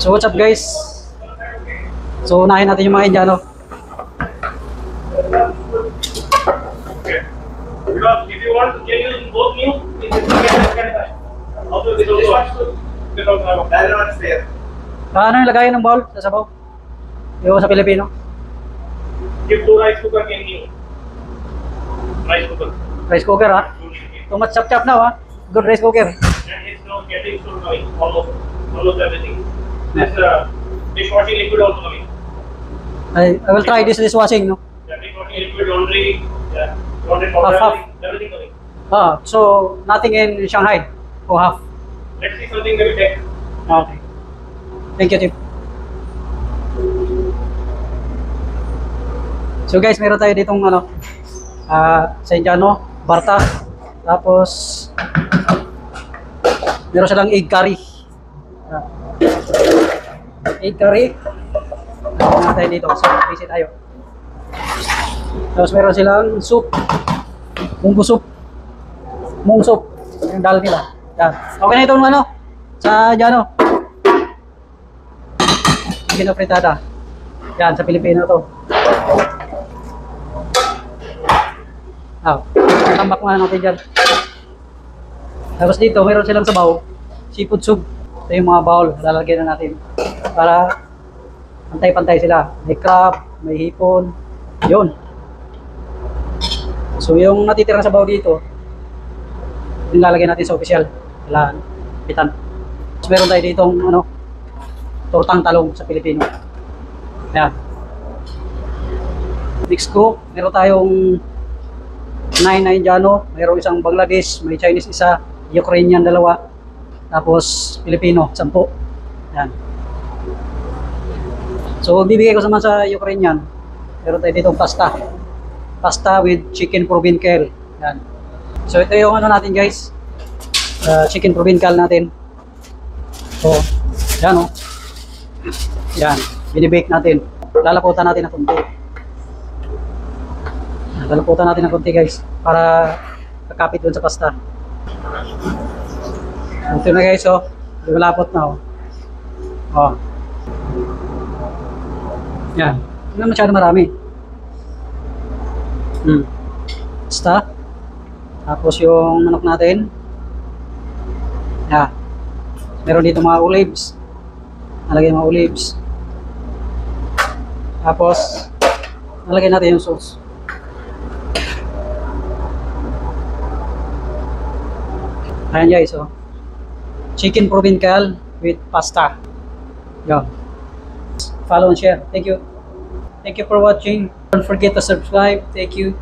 So what's up guys? So unahin natin yung mga Indiano. Because if you want to change both new, also this also that is fair. Ano yung lagayan ng bowl sa sabaw? Yung sa Pilipino? Give two rice cooker can new. Rice cooker. Rice cooker ha? Too much chop now ha? Good rice cooker. And it's now getting to coming almost everything. This dishwashing liquid also coming. I will try this dishwashing, no? Yeah, dishwashing liquid, laundry, yeah, laundry powder, Half. everything coming. Ah, so nothing in Shanghai for half. Let's see something that we take. Okay. Thank you, Tip. So guys, meron tayo ditong ano, sa Indiano, Barta. Tapos meron silang egg curry. Egg curry. Meron tayo dito. So, visit tayo. Tapos meron silang soup. Munggo soup. Mung soup. Yung dal nila. Yan. Okay na itong ano, sa Indiano. Pinapritada. Yan, sa Pilipino to. Tambak muna natin dyan. Tapos dito, meron silang sabaw. Seafood soup. Ito yung mga bowl. Lalagyan na natin. Para pantay-pantay sila. May crab, may hipon. Yun. So yung natitirang sabaw dito, yung lalagyan natin sa official. Wala, pitan. Tapos meron tayo ditong ano, tortang talong sa Pilipino. Ayan. Mixed group, meron tayong 9 na Indiano, mayroong isang Bangladesh, may Chinese isa, Ukrainian dalawa, tapos Pilipino, 10. Ayan. So bibigay ko naman sa Ukrainian, meron tayo ditong pasta. Pasta with chicken provincial. Ayan. So ito yung ano natin guys, chicken provincial natin. So, yan o. Yan, binibake natin. Lalaputan natin ng konti. Lalaputan natin ng konti guys, para kakapit dun sa pasta. Ito na guys oh, lumalapot na oh. Oh. Yan, hindi na masyado marami. Pasta. Tapos yung manok natin. Yan. Meron dito mga olives. Nalagay mga olives. Tapos nalagay natin yung sauce. Ayan guys, oh. Chicken provincial with pasta. Yan. Follow and share. Thank you. Thank you for watching. Don't forget to subscribe. Thank you.